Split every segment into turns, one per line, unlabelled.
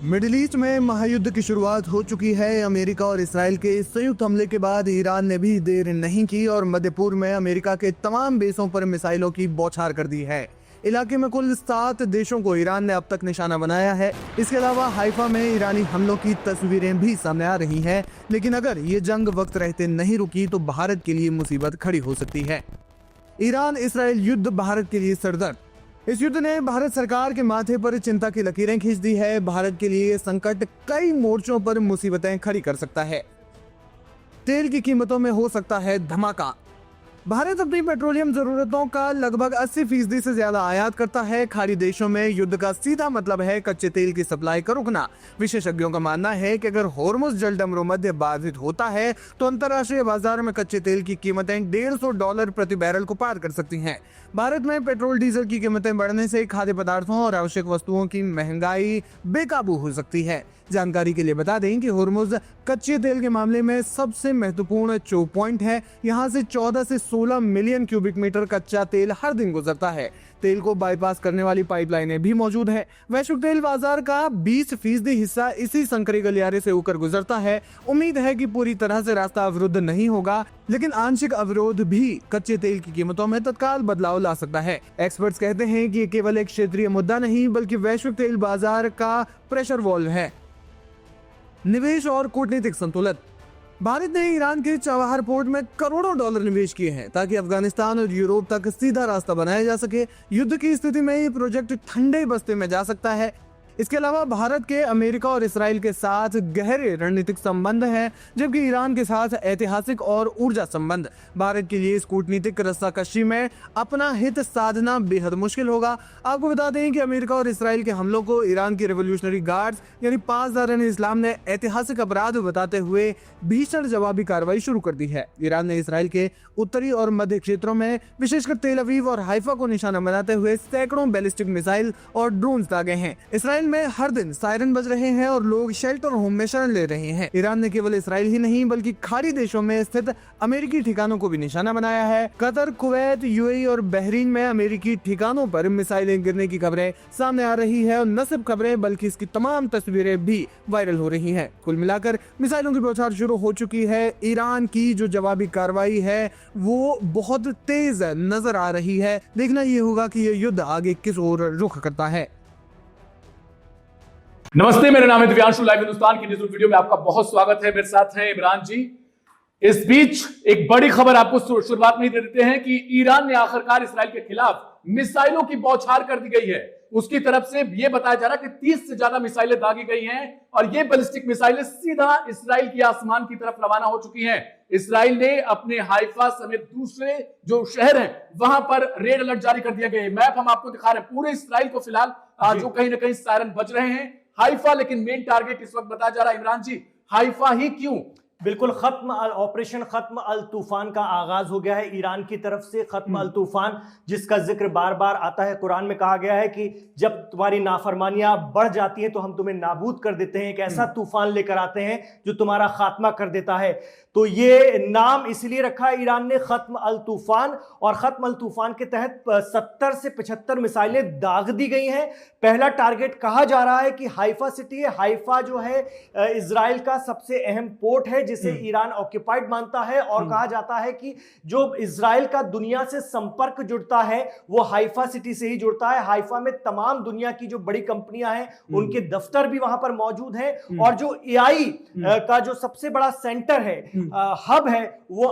Middle east में महायुद्ध की शुरुआत हो चुकी है। अमेरिका और इसराइल के संयुक्त हमले के बाद ईरान ने भी देर नहीं की और मध्य पूर्व में अमेरिका के तमाम बेसों पर मिसाइलों की बौछार कर दी है। इलाके में कुल 7 देशों को ईरान ने अब तक निशाना बनाया है। इसके अलावा हाइफा में ईरानी हमलों की तस्वीरें भी सामने आ रही हैं। लेकिन अगर ये जंग वक्त रहते नहीं रुकी तो भारत के लिए मुसीबत खड़ी हो सकती है। ईरान इसराइल युद्ध भारत के लिए सरदर्द। इस युद्ध ने भारत सरकार के माथे पर चिंता की लकीरें खींच दी है। भारत के लिए संकट कई मोर्चों पर मुसीबतें खड़ी कर सकता है। तेल की कीमतों में हो सकता है धमाका। भारत अपनी पेट्रोलियम जरूरतों का लगभग 80% से ज्यादा आयात करता है। खाड़ी देशों में युद्ध का सीधा मतलब है कच्चे तेल की सप्लाई का रुकना। विशेषज्ञों का मानना है कि अगर होर्मुज जलडमरू मध्य बाधित होता है तो अंतर्राष्ट्रीय बाजार में कच्चे तेल की कीमतें $150 प्रति बैरल को पार कर सकती हैं। भारत में पेट्रोल डीजल की कीमतें बढ़ने से खाद्य पदार्थों और आवश्यक वस्तुओं की महंगाई बेकाबू हो सकती है। जानकारी के लिए बता दें कि होर्मुज कच्चे तेल के मामले में सबसे महत्वपूर्ण चोक पॉइंट है। यहां से 14 से 16 मिलियन क्यूबिक मीटर कच्चा तेल हर दिन गुजरता है। तेल को बाईपास करने वाली पाइपलाइनें भी मौजूद है। वैश्विक तेल बाजार का 20% हिस्सा इसी संकरी गलियारे से होकर गुजरता है। उम्मीद है कि पूरी तरह से रास्ता अवरुद्ध नहीं होगा, लेकिन आंशिक अवरोध भी कच्चे तेल की कीमतों में तत्काल बदलाव ला सकता है। एक्सपर्ट्स कहते हैं कि ये केवल एक क्षेत्रीय मुद्दा नहीं बल्कि वैश्विक तेल बाजार का प्रेशर वॉल्व है। निवेश और कूटनीतिक संतुलन। भारत ने ईरान के चाबहार पोर्ट में करोड़ों डॉलर निवेश किए हैं ताकि अफगानिस्तान और यूरोप तक सीधा रास्ता बनाया जा सके। युद्ध की स्थिति में ये प्रोजेक्ट ठंडे बस्ते में जा सकता है। इसके अलावा भारत के अमेरिका और इसराइल के साथ गहरे रणनीतिक संबंध हैं, जबकि ईरान के साथ ऐतिहासिक और ऊर्जा संबंध। भारत के लिए इस कूटनीतिक रस्साकशी में अपना हित साधना बेहद मुश्किल होगा। आपको बता दें कि अमेरिका और इसराइल के हमलों को ईरान की रिवोल्यूशनरी गार्ड्स यानी 5000 इस्लाम ने ऐतिहासिक अपराध बताते हुए भीषण जवाबी कार्रवाई शुरू कर दी है। ईरान ने इसराइल के उत्तरी और मध्य क्षेत्रों में विशेषकर तेल अवीव और हाइफा को निशाना बनाते हुए सैकड़ों बैलिस्टिक मिसाइल और ड्रोन दागे हैं। इसराइल में हर दिन सायरन बज रहे हैं और लोग शेल्टर होम में शरण ले रहे हैं। ईरान ने केवल इसराइल ही नहीं बल्कि खाड़ी देशों में स्थित अमेरिकी ठिकानों को भी निशाना बनाया है। कतर, कुवैत, यूएई और बहरीन में अमेरिकी ठिकानों पर मिसाइलें गिरने की खबरें सामने आ रही है और न सिर्फ खबरें बल्कि इसकी तमाम तस्वीरें भी वायरल हो रही हैं। कुल मिलाकर मिसाइलों की बौछार शुरू हो चुकी है। ईरान की जो जवाबी कार्रवाई है वो बहुत तेज नजर आ रही है। देखना ये होगा कि ये युद्ध आगे किस ओर रुख करता है।
नमस्ते, मेरा नाम है दिव्यांशु। लाइव हिंदुस्तान की न्यूज़ वीडियो में आपका बहुत स्वागत है। मेरे साथ हैं इमरान जी। इस बीच एक बड़ी खबर आपको शुरुआत में ही दे देते हैं कि ईरान ने आखिरकार इसराइल के खिलाफ मिसाइलों की बौछार कर दी गई है। उसकी तरफ से यह बताया जा रहा है कि 30 से ज्यादा मिसाइलें दागी गई हैं और ये बैलिस्टिक मिसाइलें सीधा इसराइल की आसमान की तरफ रवाना हो चुकी हैं। इसराइल ने अपने हाइफा समेत दूसरे जो शहर हैं वहां पर रेड अलर्ट जारी कर दिया गया है। मैप हम आपको दिखा रहे हैं पूरे इसराइल को फिलहाल जो कहीं ना कहीं सायरन बज रहे हैं। हाइफा लेकिन मेन टारगेट इस वक्त बताया जा रहा है। इमरान जी, हाइफा ही क्यों?
बिल्कुल, ऑपरेशन खत्म अल तूफान का आगाज हो गया है ईरान की तरफ से। खत्म अल तूफान जिसका जिक्र बार बार आता है, कुरान में कहा गया है कि जब तुम्हारी नाफरमानियां बढ़ जाती हैं तो हम तुम्हें नाबूद कर देते हैं। एक ऐसा तूफान लेकर आते हैं जो तुम्हारा खात्मा कर देता है। तो ये नाम इसलिए रखा है ईरान ने, खत्म अल तूफान। और खत्म अल तूफान के तहत 70 से 75 मिसाइलें दाग दी गई हैं। पहला टारगेट कहा जा रहा है कि हाइफा सिटी है। हाइफा जो है इजराइल का सबसे अहम पोर्ट है जिसे ईरान ऑक्यूपाइड मानता है और कहा जाता है कि जो इजराइल का दुनिया से संपर्क जुड़ता है वो हाइफा सिटी से ही जुड़ता है। हाइफा में तमाम दुनिया की जो बड़ी कंपनियां हैं उनके दफ्तर भी वहां पर मौजूद हैं और जो एआई का जो सबसे बड़ा सेंटर है, हब है, वो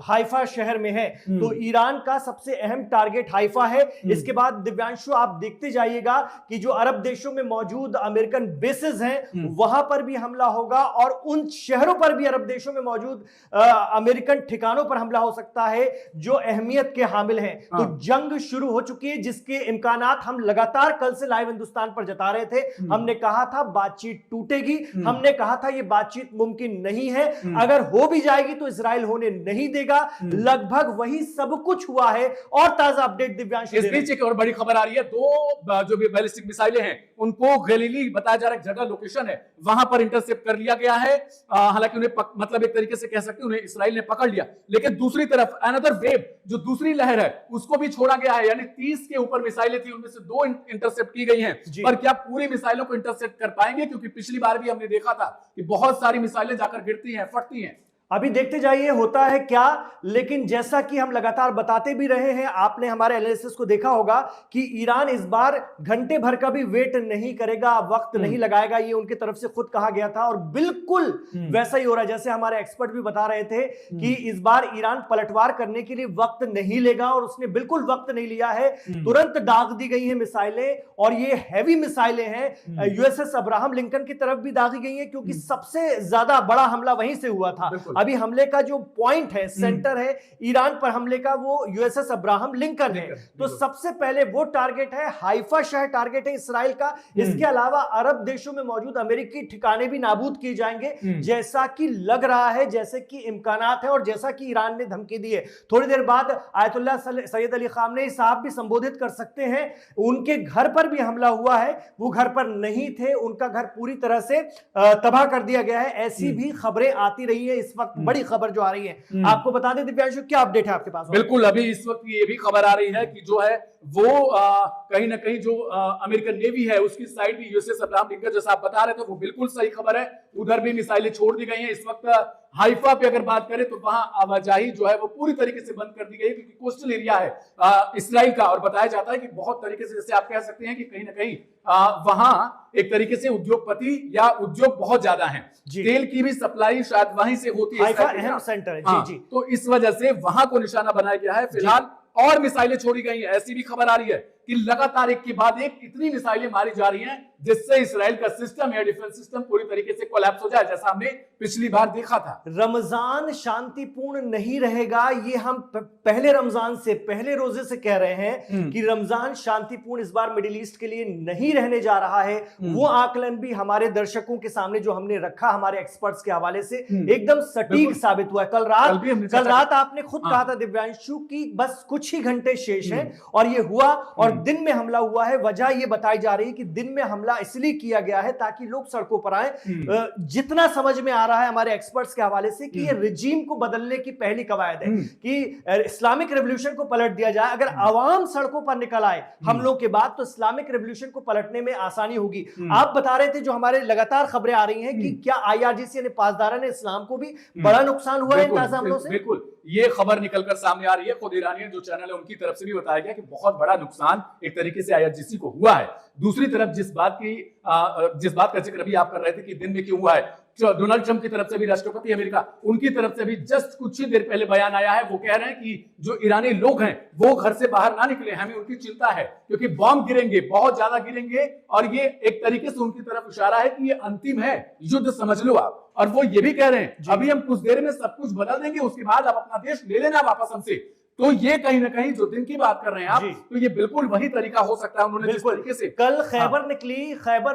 हाइफा शहर में है। तो ईरान का सबसे अहम टारगेट हाइफा है। इसके बाद दिव्यांशु आप देखते जाइएगा कि जो अरब देशों में मौजूद अमेरिकन बेसेस हैं वहां पर भी हमला होगा और उन शहरों पर भी, अरब देशों में मौजूद अमेरिकन ठिकानों पर हमला हो सकता है जो अहमियत के हामिल हैं। तो जंग शुरू हो चुकी है जिसके इम्कानात हम लगातार कल से लाइव हिंदुस्तान पर जता रहे थे। हमने कहा था बातचीत टूटेगी, हमने कहा था यह बातचीत मुमकिन नहीं है। अगर हो भी जाएगी तो इजराइल होने नहीं देगा। लगभग वही सब कुछ हुआ है। और ताजा अपडेट दिव्यांश,
इस बीच एक और बड़ी खबर आ रही है, दो जो भी बैलिस्टिक मिसाइलें हैं उनको गलीली बताया जा रहा है जगह लोकेशन है, वहां पर इंटरसेप्ट कर लिया गया है। हालांकि उन्हें मतलब एक तरीके से कह सकते हैं उन्हें इसराइल ने पकड़ लिया, लेकिन दूसरी तरफ अनदर वेव, जो दूसरी लहर है, उसको भी छोड़ा गया है। यानी 30 के ऊपर मिसाइलें थी, उनमें से 2 इंटरसेप्ट की गई हैं। पर क्या पूरी मिसाइलों को इंटरसेप्ट कर पाएंगे? क्योंकि पिछली बार भी हमने देखा था कि बहुत सारी मिसाइलें जाकर गिरती हैं, फटती हैं।
अभी देखते जाइए होता है क्या। लेकिन जैसा कि हम लगातार बताते भी रहे हैं, आपने हमारे एनालिसिस को देखा होगा कि ईरान इस बार घंटे भर का भी वेट नहीं करेगा, वक्त नहीं लगाएगा, ये उनकी तरफ से खुद कहा गया था। और बिल्कुल वैसा ही हो रहा है, जैसे हमारे एक्सपर्ट भी बता रहे थे कि इस बार ईरान पलटवार करने के लिए वक्त नहीं लेगा, और उसने बिल्कुल वक्त नहीं लिया है। तुरंत दाग दी गई हैं मिसाइलें, और ये हैवी मिसाइलें हैं। यूएसएस अब्राहम लिंकन की तरफ भी दागी गई हैं, क्योंकि सबसे ज्यादा बड़ा हमला वहीं से हुआ था। अभी हमले का जो पॉइंट है, सेंटर है ईरान पर हमले का, वो यूएसएस अब्राहम लिंकन है। तो सबसे पहले वो टारगेट है, हाइफा शहर टारगेट है इसराइल का। इसके अलावा अरब देशों में मौजूद अमेरिकी ठिकाने भी नाबूद किए जाएंगे, जैसा कि लग रहा है, जैसे कि इम्कानात है, और जैसा कि ईरान ने धमकी दी है। थोड़ी देर बाद आयतुल्लाह सैयद अली खामनेई साहब भी संबोधित कर सकते हैं। उनके घर पर भी हमला हुआ है, वो घर पर नहीं थे, उनका घर पूरी तरह से तबाह कर दिया गया है। ऐसी भी खबरें आती रही है। इस वक्त बड़ी खबर जो आ रही है, आपको बता दें दिव्यांशु, क्या अपडेट है आपके पास?
बिल्कुल, अभी इस वक्त ये भी खबर आ रही है कि जो है वो कहीं ना कहीं जो अमेरिकन नेवी है उसकी साइड भी यूएसएस अब्राहम लिंकन, जैसा आप बता रहे थे, वो बिल्कुल सही खबर है। उधर भी मिसाइलें छोड़ दी गई हैं। इस वक्त हाइफा पे अगर बात करें तो वहां आवाजाही जो है वो पूरी तरीके से बंद कर दी गई है, क्योंकि कोस्टल एरिया है इसराइल का, और बताया जाता है कि बहुत तरीके से, जैसे आप कह सकते हैं कि कहीं ना कहीं वहां एक तरीके से उद्योगपति या उद्योग बहुत ज्यादा हैं। तेल की भी सप्लाई शायद वहीं से होती है,
अहम सेंटर है। जी जी।
तो इस वजह से वहां को निशाना बनाया गया है। फिलहाल और मिसाइलें छोड़ी गई हैं। ऐसी भी खबर आ रही है कि लगातार एक के बाद एक इतनी मिसाइलें मारी जा रही हैं, जिससे इसराइल का सिस्टम, एयर डिफेंस सिस्टम पूरी तरीके से कोलैप्स हो जाए, जैसा हमने पिछली बार देखा था।
रमजान शांतिपूर्ण नहीं रहेगा, ये हम पहले रमजान से, पहले रोजे से कह रहे हैं कि रमजान शांतिपूर्ण इस बार मिडिल ईस्ट के लिए नहीं रहने जा रहा है। वो आकलन भी हमारे दर्शकों के सामने जो हमने रखा हमारे एक्सपर्ट्स के हवाले से एकदम सटीक साबित हुआ है। कल रात आपने खुद कहा था दिव्यांशु कि बस कुछ ही घंटे शेष हैं, और ये हुआ, और दिन में हमला हुआ है। वजह ये बताई जा रही है कि दिन में हमला इसलिए किया गया है ताकि लोग सड़कों पर आए। जितना समझ में आ रहा है हमारे एक्सपर्ट्स के हवाले से कि ये रिजीम को बदलने की पहली कवायद है कि इस्लामिक रेवोल्यूशन को पलट दिया जाए। अगर आवाम सड़कों पर निकल आए हमलों के बाद, तो इस्लामिक रेवोल्यूशन को पलटने में आसानी होगी। आप बता रहे थे, जो हमारे लगातार खबरें आ रही हैं, कि क्या आईआरजीसी यानी पासदारान इस्लाम को भी बड़ा नुकसान हुआ है इन ताजा हमलों से?
बिल्कुल, ये खबर निकलकर सामने आ रही है। खुद ईरानियन जो चैनल है उनकी तरफ से भी बताया गया कि बहुत बड़ा नुकसान एक तरीके से आईआरजीसी को हुआ है। दूसरी तरफ जिस बात का जिक्र अभी आप कर रहे थे कि दिन में क्यों हुआ है, डोनाल्ड ट्रंप की तरफ से भी, राष्ट्रपति अमेरिका, उनकी तरफ से भी जस्ट कुछ ही देर पहले बयान आया है। वो कह रहे हैं कि जो ईरानी लोग हैं वो घर से बाहर ना निकले, हमें उनकी चिंता है, क्योंकि बॉम्ब गिरेंगे, बहुत ज्यादा गिरेंगे, और ये एक तरीके से उनकी तरफ इशारा है कि ये अंतिम है, युद्ध समझ लो आप। और वो ये भी कह रहे हैं अभी हम कुछ देर में सब कुछ बदल देंगे, उसके बाद आप अपना देश ले लेना वापस हमसे। तो ये कहीं ना कहीं जो दिन की बात कर रहे हैं आप, तो ये बिल्कुल वही तरीका हो सकता है उन्होंने जिस तरीके से
कल खैबर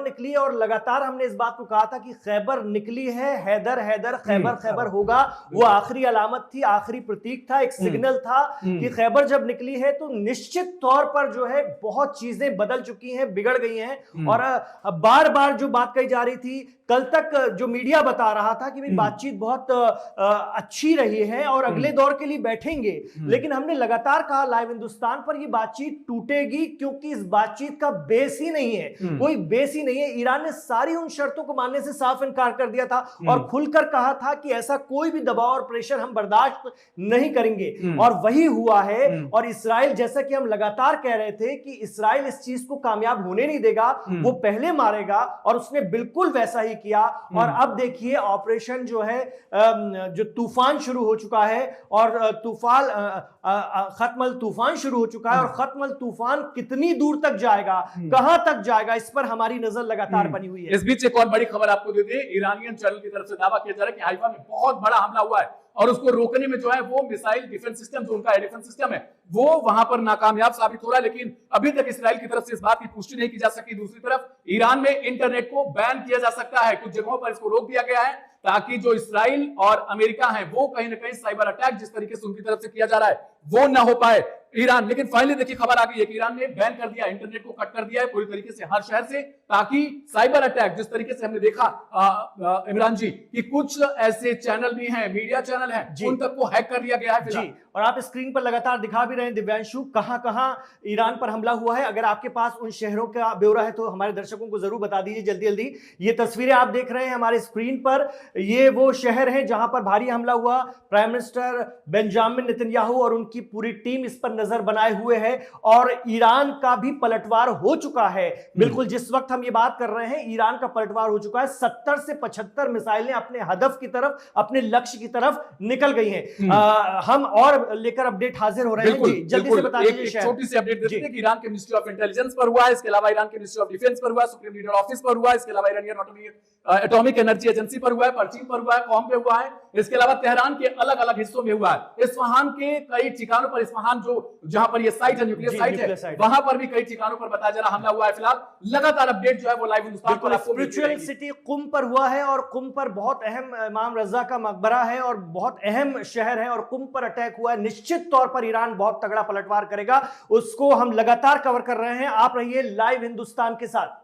निकली, और लगातार हमने इस बात को कहा था कि खैबर निकली है, हैदर खैबर होगा। वो आखिरी अलामत थी, आखिरी प्रतीक था, एक सिग्नल था कि खैबर जब निकली है तो निश्चित तौर पर जो है बहुत चीजें बदल चुकी हैं, बिगड़ गई हैं। और बार बार जो बात कही जा रही थी, कल तक जो मीडिया बता रहा था कि बातचीत बहुत अच्छी रही है और अगले दौर के लिए बैठेंगे, लेकिन हमने लगातार कहा लाइव हिंदुस्तान पर, यह बातचीत टूटेगी, क्योंकि इस बातचीत का बेस ही नहीं है, कोई बेस ही नहीं है। ईरान ने सारी उन शर्तों को मानने से साफ इनकार कर दिया था, और खुलकर कहा था कि ऐसा कोई भी दबाव और प्रेशर हम बर्दाश्त नहीं करेंगे, और वही हुआ है। और इसराइल, जैसा कि हम लगातार कह रहे थे कि इसराइल इस चीज को कामयाब होने नहीं देगा, वो पहले मारेगा, और उसने बिल्कुल वैसा ही किया। और अब देखिए ऑपरेशन जो है, जो तूफान शुरू हो चुका है, और खत्म तूफान शुरू हो चुका है, और खत्म तूफान कितनी दूर तक जाएगा, कहां तक जाएगा, इस पर हमारी नजर लगातार बनी हुई है।
इस बीच एक और बड़ी खबर आपको दे दें, ईरानियन चैनल की तरफ से दावा किया जा रहा है कि हाइफा में बहुत बड़ा हमला हुआ है, और उसको रोकने में जो है वो मिसाइल डिफेंस सिस्टम, जो उनका एयर डिफेंस सिस्टम है, वो वहां पर नाकामयाब साबित हो रहा है। लेकिन अभी तक इसराइल की तरफ से इस बात की पुष्टि नहीं की जा सकी। दूसरी तरफ ईरान में इंटरनेट को बैन किया जा सकता है, कुछ जगहों पर इसको रोक दिया गया है। ताकि जो इसराइल और अमेरिका है वो कहीं ना कहीं साइबर अटैक जिस तरीके से उनकी तरफ से किया जा रहा है वो ना हो पाए ईरान। लेकिन फाइनली देखिए खबर आ गई है कि ईरान ने बैन कर दिया, इंटरनेट को कट कर दिया है पूरी तरीके से हर शहर से, ताकि साइबर अटैक जिस तरीके से हमने देखा इमरान जी कि कुछ ऐसे चैनल भी हैं, मीडिया चैनल हैं, उन तक को हैक कर दिया गया है
जी। और आप स्क्रीन पर लगातार दिखा भी रहे हैं दिव्यांशु कहां कहां ईरान पर हमला हुआ है। अगर आपके पास उन शहरों का ब्यौरा है तो हमारे दर्शकों को जरूर बता दीजिए जल्दी जल्दी। ये तस्वीरें आप देख रहे हैं हमारे स्क्रीन पर, ये वो शहर है जहां पर भारी हमला हुआ। प्राइम मिनिस्टर बेंजामिन नेतन्याहू और उनकी पूरी टीम इस पर नजर बनाए हुए है और ईरान का भी पलटवार हो चुका है। बिल्कुल जिस वक्त हम ये बात कर रहे हैं ईरान का पलटवार हो चुका है। 70 से 75 मिसाइलें अपने हदफ की तरफ, अपने लक्ष्य की तरफ निकल गई हैं। हम और लेकर अपडेट हाजिर हो रहे हैं जी, जल्दी से बता दीजिए।
एक छोटी सी अपडेट देते हैं कि ईरान के मिनिस्ट्री ऑफ इंटेलिजेंस पर हुआ है, इसके अलावा ईरान के मिनिस्ट्री ऑफ डिफेंस पर हुआ है, सुप्रीम लीडर ऑफिस पर हुआ है, इसके अलावा ईरानियन एटॉमिक एनर्जी एजेंसी पर हुआ है, परचीन पर हुआ है, कॉम पे हुआ है, इसके अलावा तेहरान के अलग अलग हिस्सों में हुआ है, इस्फहान के कई ठिकानों पर, इस्फहान जो जहां पर ये साइट है, न्यूक्लियर साइट है, वहां पर भी कई ठिकानों पर बताया जा रहा हमला हुआ है। फिलहाल लगातार अपडेट जो है वो लाइव हिंदुस्तान पर आपको
स्पिरिचुअल सिटी कुम पर हुआ है और कुम पर बहुत अहम इमाम रजा का मकबरा है और बहुत अहम शहर है और कुम पर अटैक हुआ है। निश्चित तौर पर ईरान बहुत तगड़ा पलटवार करेगा, उसको हम लगातार कवर कर रहे हैं। आप रहिए लाइव हिंदुस्तान के साथ।